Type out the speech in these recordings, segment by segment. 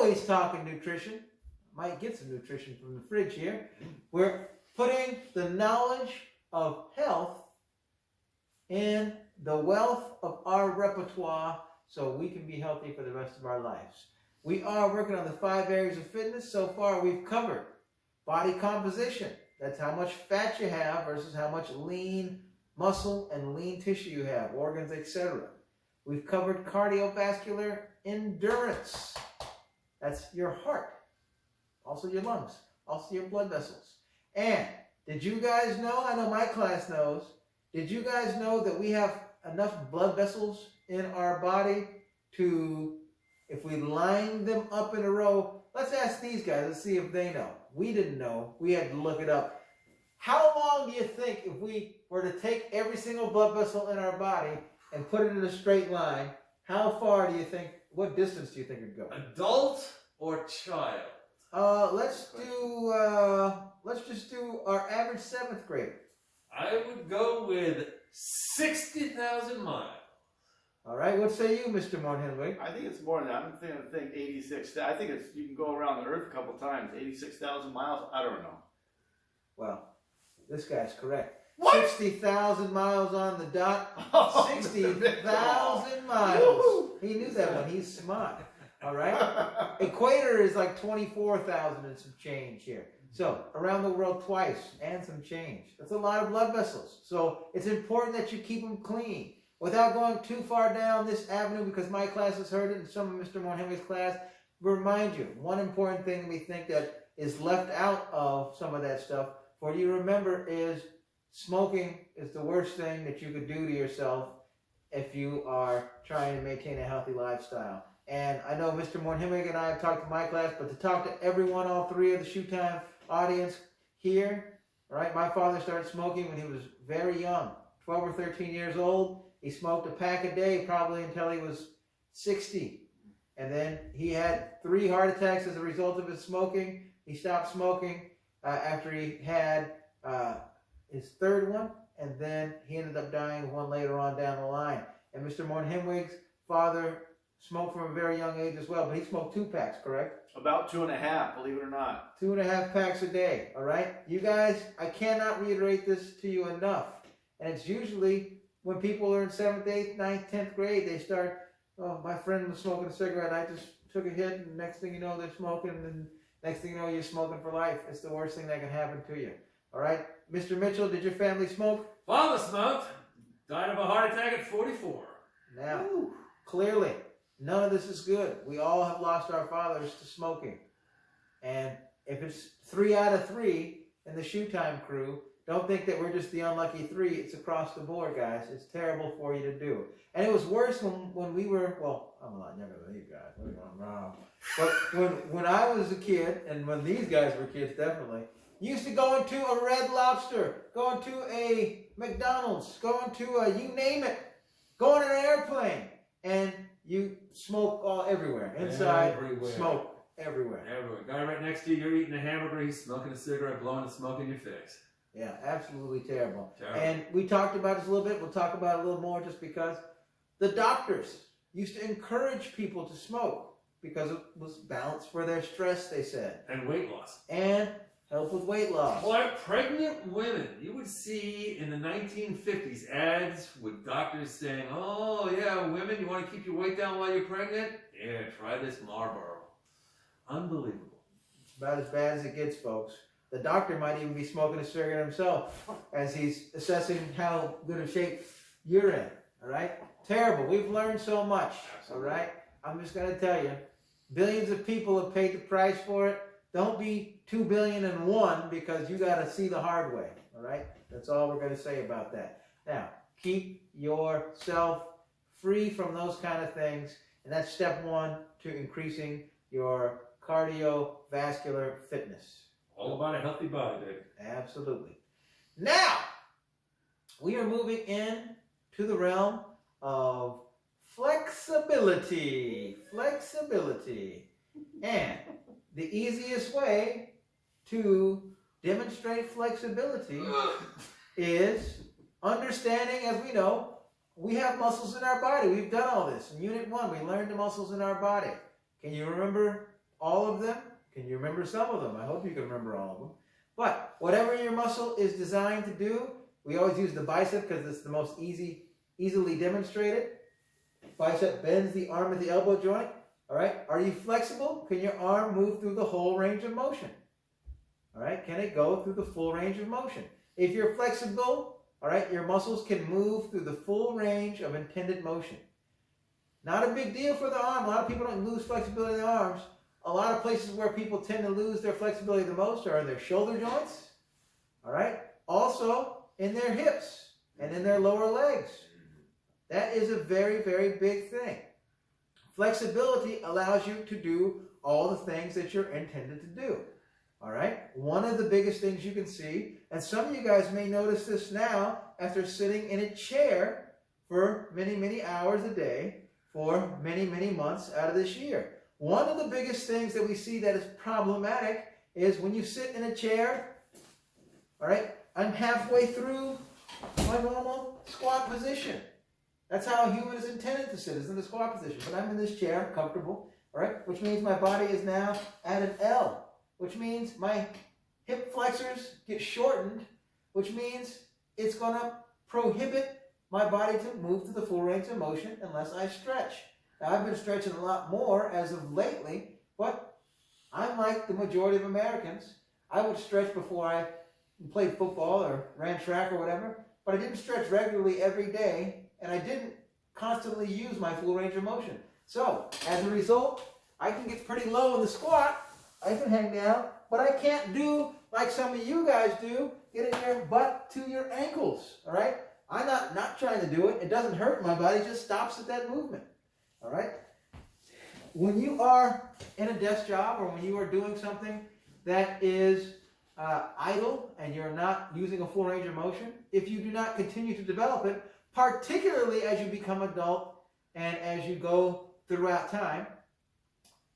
always talking nutrition. Might get some nutrition from the fridge here. We're putting the knowledge of health in the wealth of our repertoire so we can be healthy for the rest of our lives. We are working on the 5 areas of fitness. So far, we've covered body composition. That's how much fat you have versus how much lean muscle and lean tissue you have, organs, etc. We've covered cardiovascular endurance. That's your heart, also your lungs, also your blood vessels. And did you guys know, I know my class knows, did you guys know that we have enough blood vessels in our body to, if we line them up in a row, let's ask these guys, let's see if they know. We didn't know, we had to look it up. How long do you think, if we were to take every single blood vessel in our body and put it in a straight line, how far do you think, what distance do you think it'd go? Adult or child? Let's just do our average 7th grader. I would go with 60,000 miles. All right, what say you, Mr. Monhenwig? I think it's more than that. I'm thinking 86. I think it's, you can go around the earth a couple times. 86,000 miles? I don't know. Well, this guy's correct. What? 60,000 miles on the dot. Oh, 60,000 miles. He knew that one. He's smart. All right? Equator is like 24,000 and some change here. So, around the world twice and some change. That's a lot of blood vessels. So, it's important that you keep them clean. Without going too far down this avenue, because my class has heard it and some of Mr. Monhenwig's class, remind you, one important thing we think that is left out of some of that stuff for you to remember is smoking is the worst thing that you could do to yourself if you are trying to maintain a healthy lifestyle. And I know Mr. Monhenwig and I have talked to my class, but to talk to everyone, all 3 of the Shoe Time audience here, all right, my father started smoking when he was very young, 12 or 13 years old. He smoked a pack a day probably until he was 60. And then he had 3 heart attacks as a result of his smoking. He stopped smoking after he had his 3rd one, and then he ended up dying of one later on down the line. And Mr. Monhenwig's father smoked from a very young age as well, but he smoked 2 packs, correct? About 2.5, believe it or not. 2.5 packs a day, all right? You guys, I cannot reiterate this to you enough. And it's usually when people are in 7th, 8th, 9th, 10th grade, they start, oh, my friend was smoking a cigarette, I just took a hit, and next thing you know, they're smoking, and next thing you know, you're smoking for life. It's the worst thing that can happen to you, all right? Mr. Mitchell, did your family smoke? Father smoked. Died of a heart attack at 44. Now, clearly, none of this is good. We all have lost our fathers to smoking. And if it's 3 out of 3 in the Shoe Time crew, don't think that we're just the unlucky 3. It's across the board, guys. It's terrible for you to do. And it was worse when we were, well, I'm a lot younger than you guys. We're going wrong. But when I was a kid, and when these guys were kids, definitely, you used to go into a Red Lobster, go into a McDonald's, go into a, you name it, go on an airplane, and you smoke all everywhere. Inside, everywhere. Smoke everywhere. Everywhere. Guy right next to you, you're eating a hamburger, he's smoking a cigarette, blowing the smoke in your face. Yeah, absolutely terrible. Terrible. And we talked about this a little bit. We'll talk about it a little more just because the doctors used to encourage people to smoke because it was balance for their stress, they said. And weight loss. And help with weight loss. Well, pregnant women, you would see in the 1950s ads with doctors saying, oh yeah, women, you want to keep your weight down while you're pregnant? Yeah, try this Marlboro. Unbelievable. It's about as bad as it gets, folks. The doctor might even be smoking a cigarette himself as he's assessing how good a shape you're in, all right? Terrible. We've learned so much, all right? I'm just going to tell you, billions of people have paid the price for it. Don't be 2 billion and 1 because you got to see the hard way, all right? That's all we're going to say about that. Now, keep yourself free from those kind of things, and that's step 1 to increasing your cardiovascular fitness. All about a healthy body, baby. Absolutely. Now, we are moving in to the realm of flexibility. Flexibility. And the easiest way to demonstrate flexibility is understanding, as we know, we have muscles in our body. We've done all this. In Unit 1, we learned the muscles in our body. Can you remember all of them? Can you remember some of them? I hope you can remember all of them. But whatever your muscle is designed to do, we always use the bicep because it's the most easily demonstrated. Bicep bends the arm at the elbow joint. All right. Are you flexible? Can your arm move through the whole range of motion? All right. Can it go through the full range of motion? If you're flexible, all right, your muscles can move through the full range of intended motion. Not a big deal for the arm. A lot of people don't lose flexibility in the arms. A lot of places where people tend to lose their flexibility the most are in their shoulder joints. All right. Also in their hips and in their lower legs. That is a very, very big thing. Flexibility allows you to do all the things that you're intended to do. All right? One of the biggest things you can see, and some of you guys may notice this now after sitting in a chair for many, many hours a day for many, many months out of this year. One of the biggest things that we see that is problematic is when you sit in a chair, all right, I'm halfway through my normal squat position. That's how a human is intended to sit, is in the squat position. But I'm in this chair, comfortable, all right, which means my body is now at an L, which means my hip flexors get shortened, which means it's going to prohibit my body to move to the full range of motion unless I stretch. Now, I've been stretching a lot more as of lately, but I'm like the majority of Americans. I would stretch before I played football or ran track or whatever, but I didn't stretch regularly every day, and I didn't constantly use my full range of motion. So, as a result, I can get pretty low in the squat. I can hang down, but I can't do like some of you guys do, getting your butt to your ankles, all right? I'm not trying to do it. It doesn't hurt my body. It just stops at that movement, all right? When you are in a desk job or when you are doing something that is idle and you're not using a full range of motion, if you do not continue to develop it, particularly as you become adult and as you go throughout time,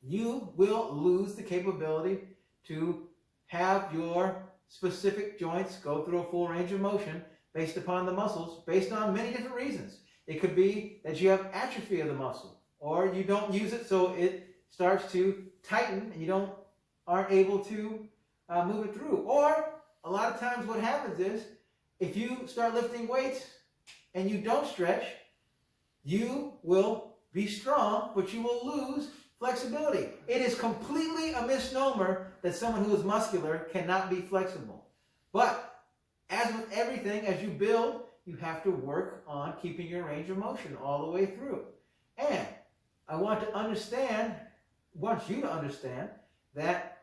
you will lose the capability to have your specific joints go through a full range of motion based upon the muscles, based on many different reasons. It could be that you have atrophy of the muscle, or you don't use it so it starts to tighten and you aren't able to move it through. Or a lot of times what happens is if you start lifting weights and you don't stretch, you will be strong, but you will lose flexibility. It is completely a misnomer that someone who is muscular cannot be flexible. But as with everything, as you build, you have to work on keeping your range of motion all the way through. And I want you to understand that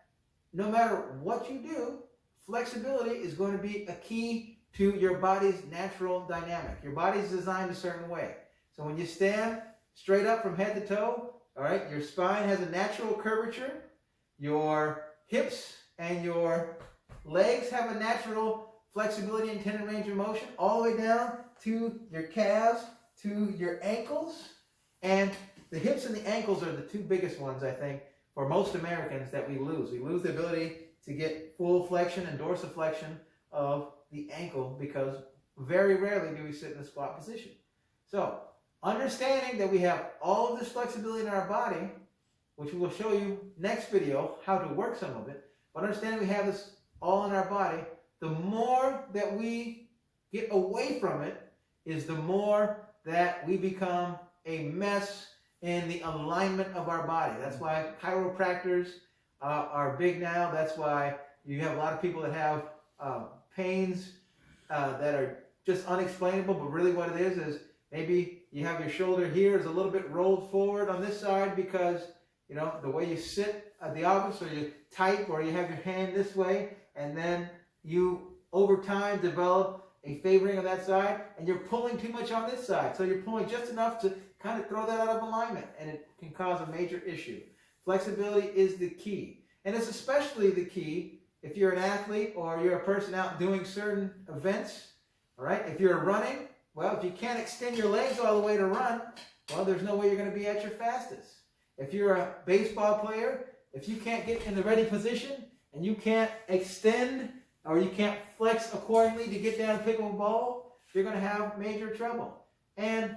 no matter what you do, flexibility is going to be a key to your body's natural dynamic. Your body's designed a certain way. So when you stand straight up from head to toe, all right, your spine has a natural curvature. Your hips and your legs have a natural flexibility and tendon range of motion all the way down to your calves, to your ankles. And the hips and the ankles are the two biggest ones, I think, for most Americans that we lose. We lose the ability to get full flexion and dorsiflexion of the ankle because very rarely do we sit in a squat position. So, understanding that we have all of this flexibility in our body, which we will show you next video how to work some of it, but understanding we have this all in our body, the more that we get away from it is the more that we become a mess in the alignment of our body. That's why chiropractors are big now. That's why you have a lot of people that have pains that are just unexplainable, but really what it is maybe you have your shoulder here is a little bit rolled forward on this side because, you know, the way you sit at the office, or you type, or you have your hand this way, and then you, over time, develop a favoring of that side, and you're pulling too much on this side. So you're pulling just enough to kind of throw that out of alignment, and it can cause a major issue. Flexibility is the key. And it's especially the key if you're an athlete or you're a person out doing certain events, all right? If you're running, well, if you can't extend your legs all the way to run, well, there's no way you're going to be at your fastest. If you're a baseball player, if you can't get in the ready position and you can't extend or you can't flex accordingly to get down and pick up a ball, you're going to have major trouble. And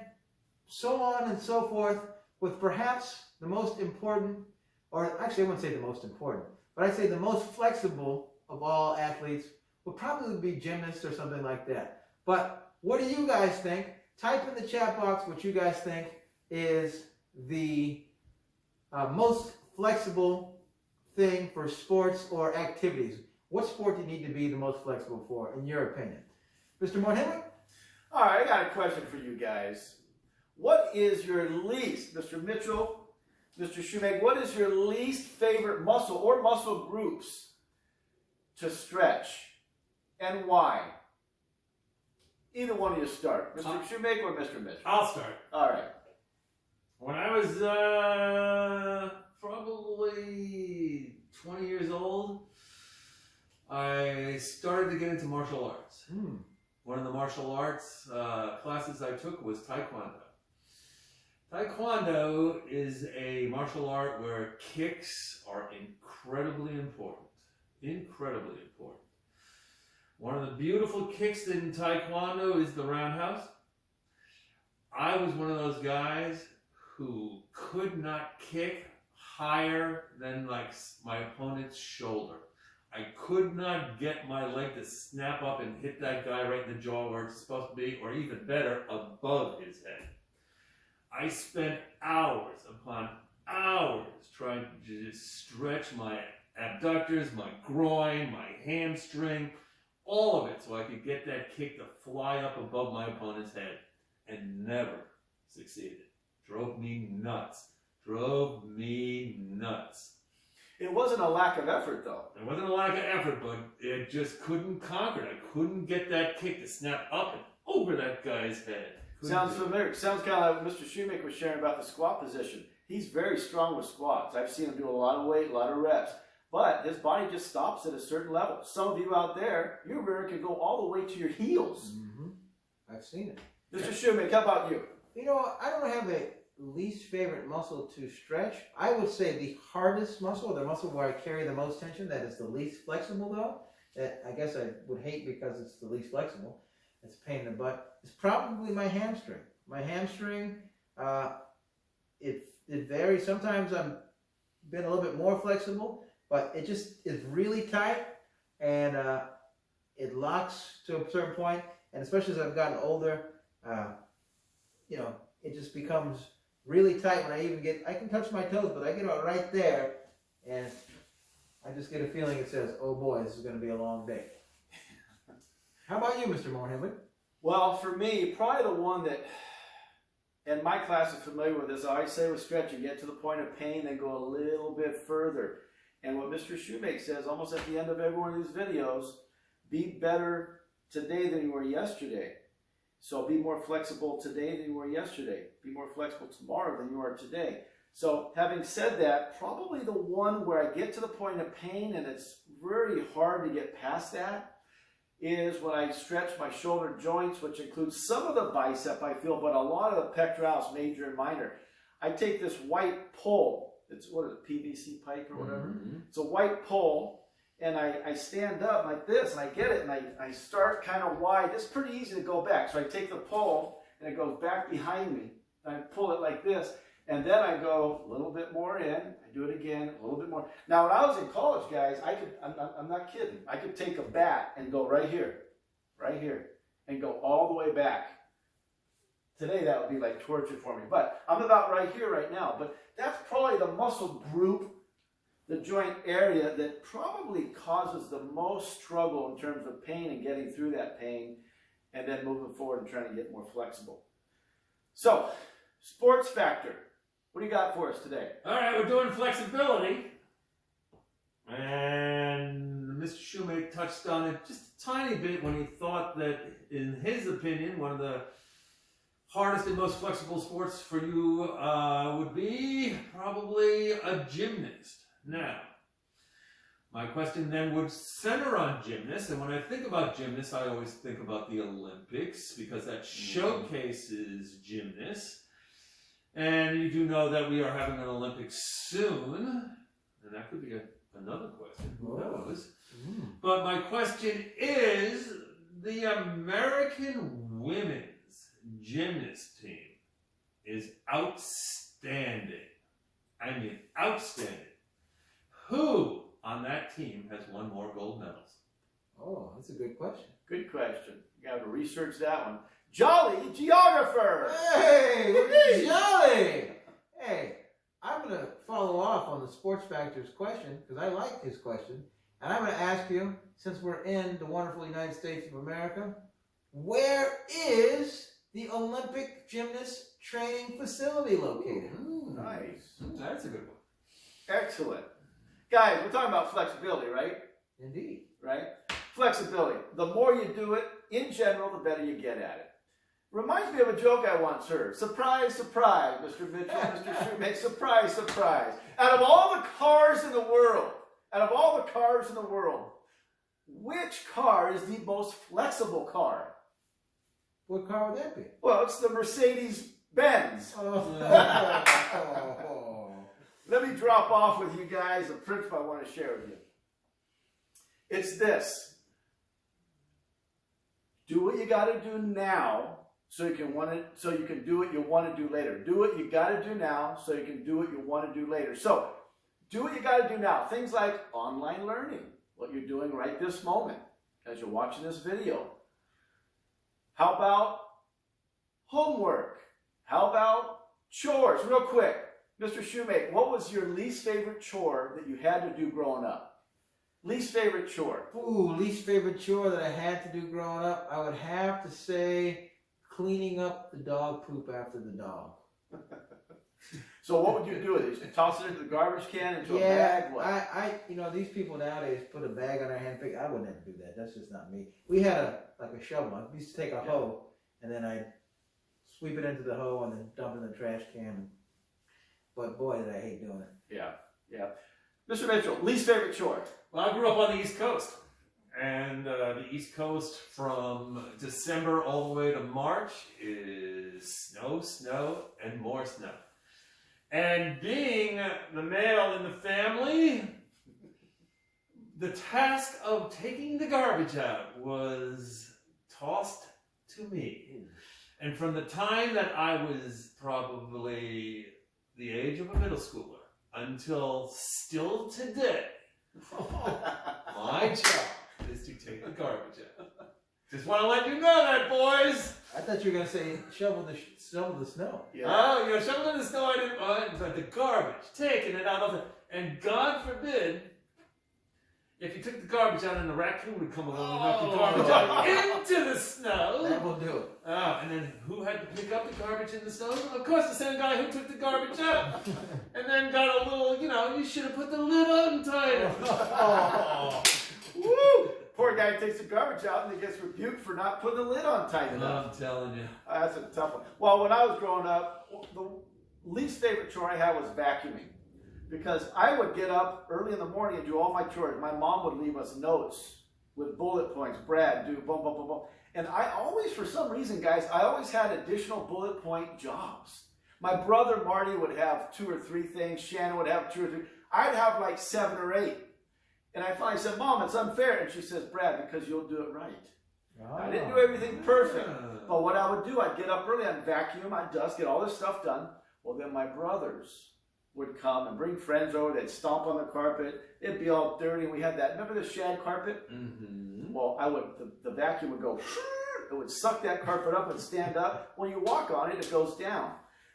so on and so forth, with perhaps the most important or actually I wouldn't say the most important, but I'd say the most flexible of all athletes would probably be gymnasts or something like that. But what do you guys think? Type in the chat box what you guys think is the most flexible thing for sports or activities. What sport do you need to be the most flexible for, in your opinion? Mr. Moore-Henwick? All right, I got a question for you guys. What is your least, Mr. Mitchell, Mr. Shoemake, what is your least favorite muscle or muscle groups to stretch, and why? Either one of you start. Mr. Shoemake or Mr. Mitchell? I'll start. All right. When I was probably 20 years old, I started to get into martial arts. One of the martial arts classes I took was Taekwondo. Taekwondo is a martial art where kicks are incredibly important. Incredibly important. One of the beautiful kicks in Taekwondo is the roundhouse. I was one of those guys who could not kick higher than like my opponent's shoulder. I could not get my leg to snap up and hit that guy right in the jaw where it's supposed to be, or even better, above his head. I spent hours upon hours trying to just stretch my abductors, my groin, my hamstring, all of it, so I could get that kick to fly up above my opponent's head, and never succeeded. Drove me nuts. Drove me nuts. It wasn't a lack of effort, though. It wasn't a lack of effort, but it just couldn't conquer it. I couldn't get that kick to snap up and over that guy's head. Sounds familiar. Sounds kind of like what Mr. Shoemaker was sharing about the squat position. He's very strong with squats. I've seen him do a lot of weight, a lot of reps. But his body just stops at a certain level. Some of you out there, your rear can go all the way to your heels. I've seen it. Mr. Shoemaker, how about you? You know, I don't have a least favorite muscle to stretch. I would say the hardest muscle, the muscle where I carry the most tension, that is the least flexible though, that I guess I would hate because it's the least flexible, it's a pain in the butt, it's probably my hamstring. My hamstring, it varies. Sometimes I'm been a little bit more flexible, but it just is really tight, and it locks to a certain point, and especially as I've gotten older, you know, it just becomes really tight when I can touch my toes, but I get out right there, and I just get a feeling it says, oh boy, this is going to be a long day. How about you, Mr. Moore-Henwick? Well, for me, probably the one that, and my class is familiar with this, I always say with stretching, get to the point of pain, then go a little bit further. And what Mr. Shoemake says almost at the end of every one of these videos, be better today than you were yesterday. So be more flexible today than you were yesterday. Be more flexible tomorrow than you are today. So having said that, probably the one where I get to the point of pain and it's very hard to get past that is when I stretch my shoulder joints, which includes some of the bicep, I feel, but a lot of the pectoralis, major and minor. I take this white pole, it's what is it, PVC pipe or whatever? It's a white pole, and I stand up like this, and I get it, and I start kind of wide. It's pretty easy to go back. So I take the pole, and it goes back behind me. And I pull it like this, and then I go a little bit more in. I do it again, a little bit more. Now, when I was in college, guys, I'm not kidding. I could take a bat and go right here, and go all the way back. Today, that would be like torture for me. But I'm about right here right now. But that's probably the muscle group, the joint area that probably causes the most struggle in terms of pain and getting through that pain and then moving forward and trying to get more flexible. So, sports factor. What do you got for us today? All right, we're doing flexibility. And Mr. Shoemake touched on it just a tiny bit when he thought that, in his opinion, one of the hardest and most flexible sports for you would be probably a gymnast. Now, my question then would center on gymnasts, and when I think about gymnasts, I always think about the Olympics, because that showcases gymnasts. And you do know that we are having an Olympics soon, and that could be another question, who knows? But my question is, the American women's gymnast team is outstanding. I mean, outstanding. Who on that team has won more gold medals? Oh, that's a good question. Good question. You got to research that one. Jolly geographer. Hey, we're jolly. Hey, I'm going to follow off on the Sports Factor's question because I like his question. And I'm going to ask you, since we're in the wonderful United States of America, where is the Olympic gymnast training facility located? Nice. That's a good one. Excellent. Guys, we're talking about flexibility, right? Indeed. Right? Flexibility. The more you do it, in general, the better you get at it. Reminds me of a joke I once heard. Surprise, surprise, Mr. Mitchell, Mr. Shoemake, surprise, surprise. Out of all the cars in the world, which car is the most flexible car? What car would that be? Well, it's the Mercedes-Benz. Let me drop off with you guys a principle I want to share with you. It's this. Do what you got to do now so you can do what you want to do later. Do what you got to do now so you can do what you want to do later. So, do what you got to do now. Things like online learning, what you're doing right this moment as you're watching this video. How about homework? How about chores? Real quick, Mr. Shoemake, what was your least favorite chore that you had to do growing up? Least favorite chore? Ooh, least favorite chore that I had to do growing up, I would have to say cleaning up the dog poop after the dog. So what would you do with it? You toss it into the garbage can, into a bag? What? These people nowadays put a bag on their hand. I would never do that. That's just not me. We had a shovel. I used to take a hoe and then I'd sweep it into the hoe and then dump it in the trash can. But boy, did I hate doing it. Yeah. Mr. Mitchell, least favorite chore? Well, I grew up on the East Coast. And the East Coast from December all the way to March is snow, and more snow. And being the male in the family, the task of taking the garbage out was tossed to me. And from the time that I was probably the age of a middle schooler until still today, my job is to take the garbage out. Just want to let you know that, boys. I thought you were going to say shovel the snow. Yeah. Oh, shoveling the snow, I didn't mind, but the garbage, taking it out of it. And God forbid, if you took the garbage out and the raccoon would come along and knock the garbage out into the snow. That will do it. And then who had to pick up the garbage in the snow? Of course, the same guy who took the garbage out. And then got a little, you should have put the lid on tighter. Woo! Poor guy takes the garbage out and he gets rebuked for not putting the lid on tight enough. I'm telling you. That's a tough one. Well, when I was growing up, the least favorite chore I had was vacuuming. Because I would get up early in the morning and do all my chores. My mom would leave us notes with bullet points. Brad, do bum, bum, bum, bum. And I always, for some reason, guys, I always had additional bullet point jobs. My brother Marty would have 2 or 3 things. Shannon would have 2 or 3. I'd have like 7 or 8. And I finally said, Mom, it's unfair. And she says, Brad, because you'll do it right. Oh. I didn't do everything perfect. But what I would do, I'd get up early, I'd vacuum, I'd dust, get all this stuff done. Well, then my brothers would come and bring friends over. They'd stomp on the carpet. It'd be all dirty. And we had that, remember the shag carpet? Mm-hmm. Well, the vacuum would go, it would suck that carpet up and stand up. When you walk on it, it goes down.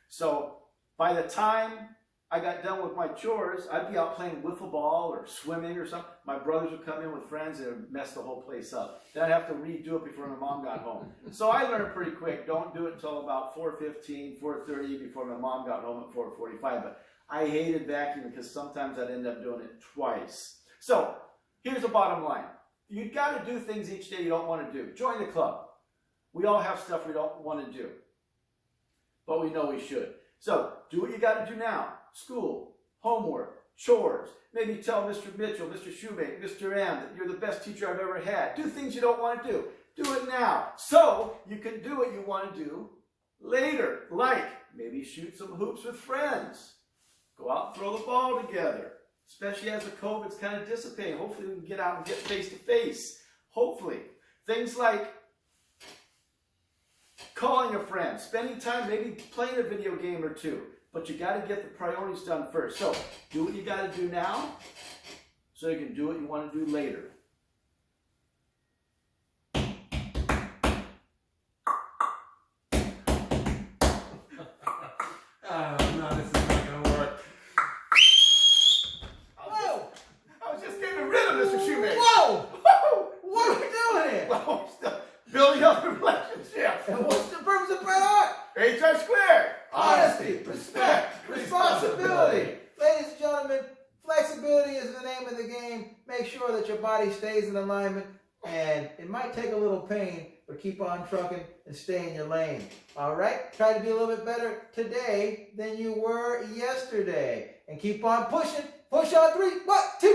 So by the time I got done with my chores, I'd be out playing wiffle ball or swimming or something. My brothers would come in with friends and it would mess the whole place up. Then I'd have to redo it before my mom got home. So I learned pretty quick, don't do it until about 4:15, 4:30 before my mom got home at 4:45. But I hated vacuuming because sometimes I'd end up doing it twice. So here's the bottom line. You've got to do things each day you don't want to do. Join the club. We all have stuff we don't want to do, but we know we should. So do what you got to do now. School, homework, chores. Maybe tell Mr. Mitchell, Mr. Shoemake, Mr. M that you're the best teacher I've ever had. Do things you don't want to do. Do it now so you can do what you want to do later. Like maybe shoot some hoops with friends. Go out and throw the ball together. Especially as the COVID's kind of dissipating. Hopefully we can get out and get face to face. Hopefully. Things like calling a friend, spending time, maybe playing a video game or two. But you got to get the priorities done first. So do what you got to do now so you can do what you want to do later. No, this is not going to work. Whoa! I was just getting rid of Mr. Shoemaker. Whoa! Whoa! What are we doing here? Well, we're still building up the relationship. And what's the purpose of Bret Hart? HR squared. Honesty, respect, responsibility. Ladies and gentlemen, flexibility is the name of the game. Make sure that your body stays in alignment, and it might take a little pain, but keep on trucking and stay in your lane. All right? Try to be a little bit better today than you were yesterday. And keep on pushing. Push on 3. 1, 2.